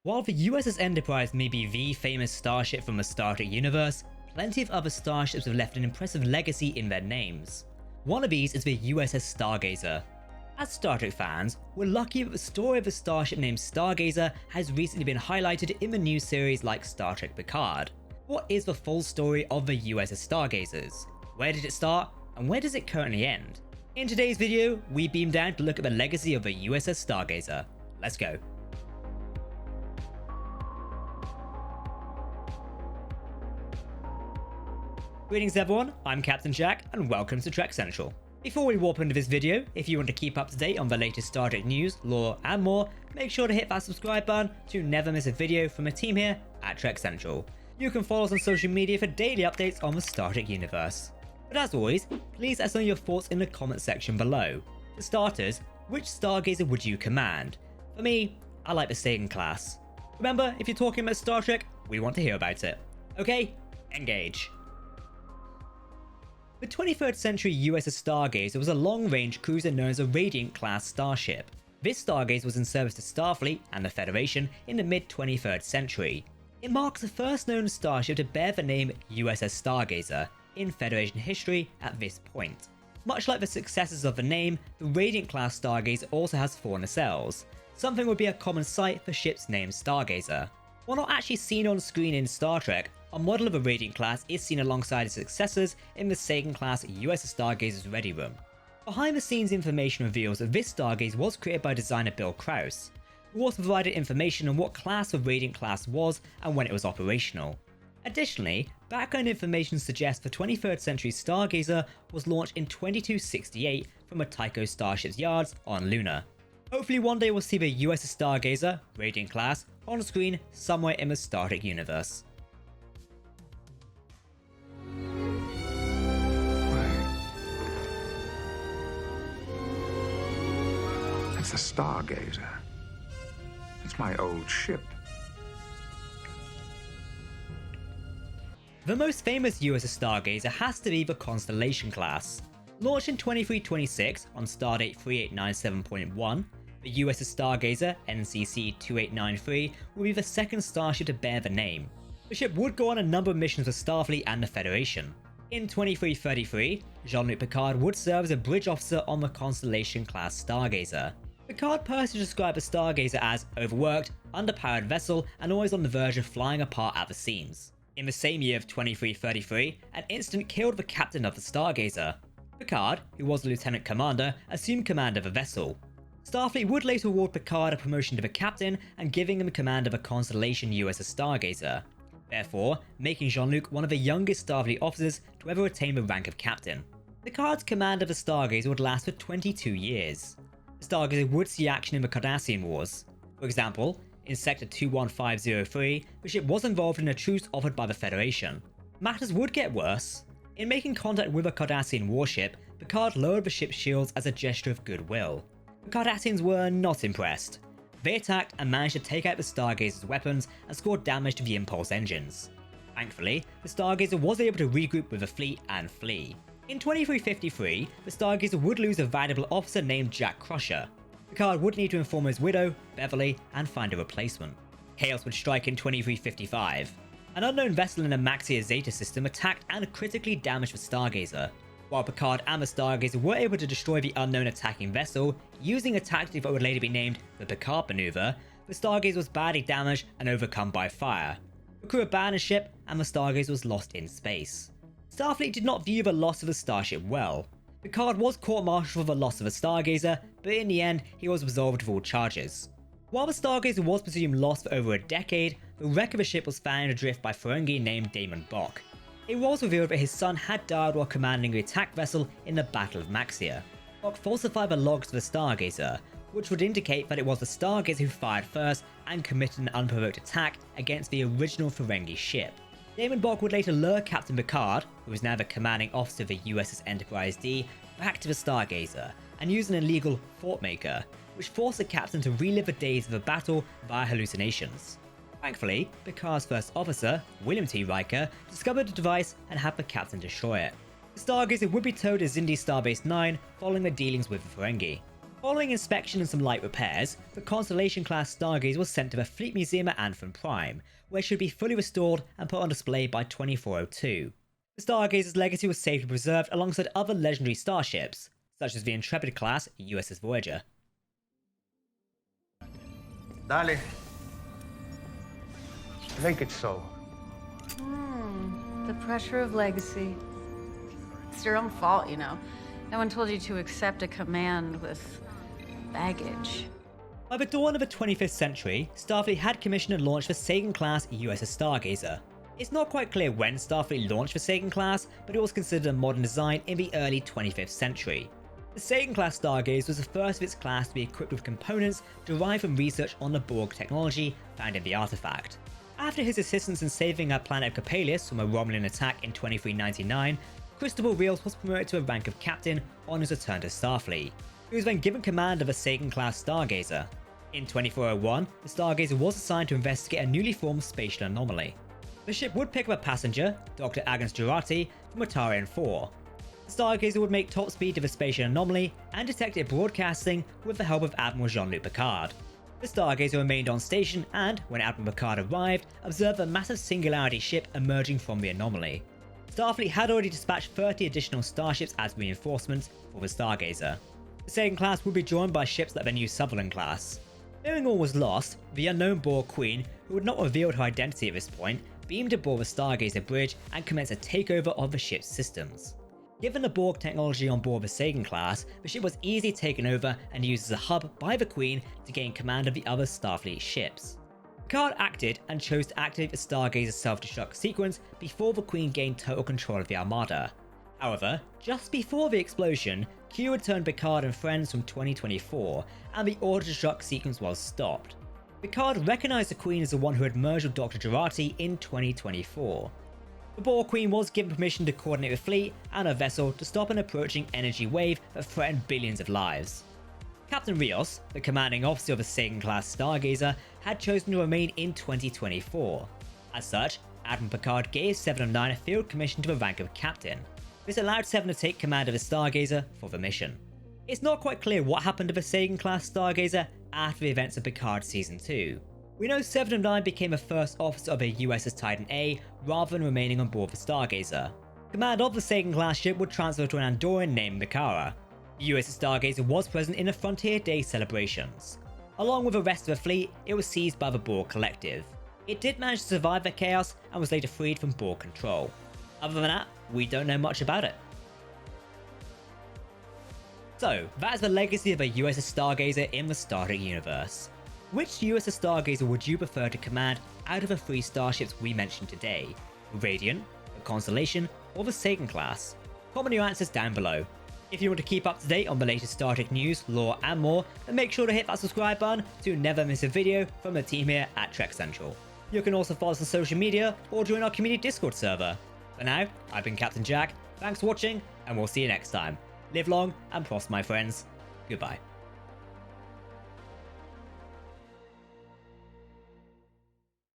While the USS Enterprise may be the famous starship from the Star Trek universe, plenty of other starships have left an impressive legacy in their names. One of these is the USS Stargazer. As Star Trek fans, we're lucky that the story of the starship named Stargazer has recently been highlighted in the new series like Star Trek Picard. What is the full story of the USS Stargazers? Where did it start, and where does it currently end? In today's video, we beam down to look at the legacy of the USS Stargazer. Let's go. Greetings everyone, I'm Captain Jack and welcome to Trek Central. Before we warp into this video, if you want to keep up to date on the latest Star Trek news, lore and more, make sure to hit that subscribe button to never miss a video from the team here at Trek Central. You can follow us on social media for daily updates on the Star Trek universe. But as always, please let us know your thoughts in the comment section below. For starters, which Stargazer would you command? For me, I like the Sagan Class. Remember, if you're talking about Star Trek, we want to hear about it. Okay, engage. The 23rd century USS Stargazer was a long-range cruiser known as a Radiant-class starship. This Stargazer was in service to Starfleet and the Federation in the mid-23rd century. It marks the first known starship to bear the name USS Stargazer in Federation history at this point. Much like the successors of the name, the Radiant-class Stargazer also has 4 nacelles. Something would be a common sight for ships named Stargazer. While not actually seen on screen in Star Trek, a model of a Radiant class is seen alongside its successors in the Sagan Class USS Stargazer's Ready Room. Behind the scenes information reveals that this Stargazer was created by designer Bill Krause, who also provided information on what class the Radiant class was and when it was operational. Additionally, background information suggests the 23rd century Stargazer was launched in 2268 from a Tycho Starship's yards on Luna. Hopefully one day we'll see the USS Stargazer, Radiant class, on screen somewhere in the Star Trek universe. It's a Stargazer. It's my old ship. The most famous USS Stargazer has to be the Constellation Class. Launched in 2326 on stardate 3897.1, the USS Stargazer NCC 2893 will be the second starship to bear the name. The ship would go on a number of missions for Starfleet and the Federation. In 2333, Jean-Luc Picard would serve as a bridge officer on the Constellation Class Stargazer. Picard personally described the Stargazer as overworked, underpowered vessel and always on the verge of flying apart at the seams. In the same year of 2333, an incident killed the captain of the Stargazer. Picard, who was the lieutenant commander, assumed command of the vessel. Starfleet would later award Picard a promotion to the captain and giving him command of a Constellation USS Stargazer, therefore making Jean-Luc one of the youngest Starfleet officers to ever attain the rank of captain. Picard's command of the Stargazer would last for 22 years. The Stargazer would see action in the Cardassian Wars. For example, in Sector 21503, the ship was involved in a truce offered by the Federation. Matters would get worse. In making contact with a Cardassian warship, Picard lowered the ship's shields as a gesture of goodwill. The Cardassians were not impressed. They attacked and managed to take out the Stargazer's weapons and scored damage to the impulse engines. Thankfully, the Stargazer was able to regroup with the fleet and flee. In 2353, the Stargazer would lose a valuable officer named Jack Crusher. Picard would need to inform his widow, Beverly, and find a replacement. Chaos would strike in 2355. An unknown vessel in the Maxia Zeta system attacked and critically damaged the Stargazer. While Picard and the Stargazer were able to destroy the unknown attacking vessel, using a tactic that would later be named the Picard Maneuver, the Stargazer was badly damaged and overcome by fire. The crew abandoned ship and the Stargazer was lost in space. Starfleet did not view the loss of the starship well. Picard was court-martialed for the loss of the Stargazer, but in the end, he was absolved of all charges. While the Stargazer was presumed lost for over a decade, the wreck of the ship was found adrift by Ferengi named Damon Bok. It was revealed that his son had died while commanding the attack vessel in the Battle of Maxia. Bok falsified the logs of the Stargazer, which would indicate that it was the Stargazer who fired first and committed an unprovoked attack against the original Ferengi ship. Damon Bok would later lure Captain Picard, who was now the commanding officer of the USS Enterprise D, back to the Stargazer, and use an illegal Thought Maker, which forced the captain to relive the days of the battle via hallucinations. Thankfully, Picard's first officer, William T. Riker, discovered the device and had the captain destroy it. The Stargazer would be towed to Xindi Starbase 9 following the dealings with the Ferengi. Following inspection and some light repairs, the Constellation Class Stargazer was sent to the Fleet Museum at Anthem Prime, where it should be fully restored and put on display by 2402. The Stargazer's legacy was safely preserved alongside other legendary starships, such as the Intrepid class USS Voyager. Dale. Make it so. The pressure of legacy. It's your own fault, you know. No one told you to accept a command with baggage. By the dawn of the 25th century, Starfleet had commissioned and launched the Sagan Class USS Stargazer. It's not quite clear when Starfleet launched the Sagan Class, but it was considered a modern design in the early 25th century. The Sagan Class Stargazer was the first of its class to be equipped with components derived from research on the Borg technology found in the artifact. After his assistance in saving our planet of Coppelius from a Romulan attack in 2399, Christopher Rios was promoted to a rank of captain on his return to Starfleet. He was then given command of the Sagan Class Stargazer. In 2401, the Stargazer was assigned to investigate a newly formed spatial anomaly. The ship would pick up a passenger, Dr. Agnes Jurati, from Atarian 4. The Stargazer would make top speed to the spatial anomaly and detect it broadcasting with the help of Admiral Jean-Luc Picard. The Stargazer remained on station and, when Admiral Picard arrived, observed a massive singularity ship emerging from the anomaly. Starfleet had already dispatched 30 additional starships as reinforcements for the Stargazer. The Sagan class would be joined by ships like the new Sutherland class. Knowing all was lost, the unknown Borg Queen, who had not revealed her identity at this point, beamed aboard the Stargazer bridge and commenced a takeover of the ship's systems. Given the Borg technology on board the Sagan class, the ship was easily taken over and used as a hub by the Queen to gain command of the other Starfleet ships. Picard acted and chose to activate the Stargazer's self-destruct sequence before the Queen gained total control of the Armada. However, just before the explosion, Q returned Picard and friends from 2024, and the auto-destruct sequence was stopped. Picard recognized the Queen as the one who had merged with Dr. Jurati in 2024. The Borg Queen was given permission to coordinate the fleet and her vessel to stop an approaching energy wave that threatened billions of lives. Captain Rios, the commanding officer of the Sagan class Stargazer, had chosen to remain in 2024. As such, Admiral Picard gave 7 of 9 a field commission to the rank of captain. This allowed 7 to take command of the Stargazer for the mission. It's not quite clear what happened to the Sagan class Stargazer after the events of Picard Season 2. We know 7 of 9 became a first officer of a USS Titan-A rather than remaining on board the Stargazer. Command of the Sagan class ship would transfer to an Andorian named Mikara. The USS Stargazer was present in the Frontier Day celebrations. Along with the rest of the fleet, it was seized by the Borg Collective. It did manage to survive the chaos and was later freed from Borg control. Other than that, we don't know much about it. So, that is the legacy of the USS Stargazer in the Star Trek universe. Which USS Stargazer would you prefer to command out of the 3 starships we mentioned today? Radiant, the Constellation, or the Sagan class? Comment your answers down below. If you want to keep up to date on the latest Star Trek news, lore and more, then make sure to hit that subscribe button to never miss a video from the team here at Trek Central. You can also follow us on social media or join our community Discord server. For now, I've been Captain Jack, thanks for watching, and we'll see you next time. Live long and prosper, my friends. Goodbye.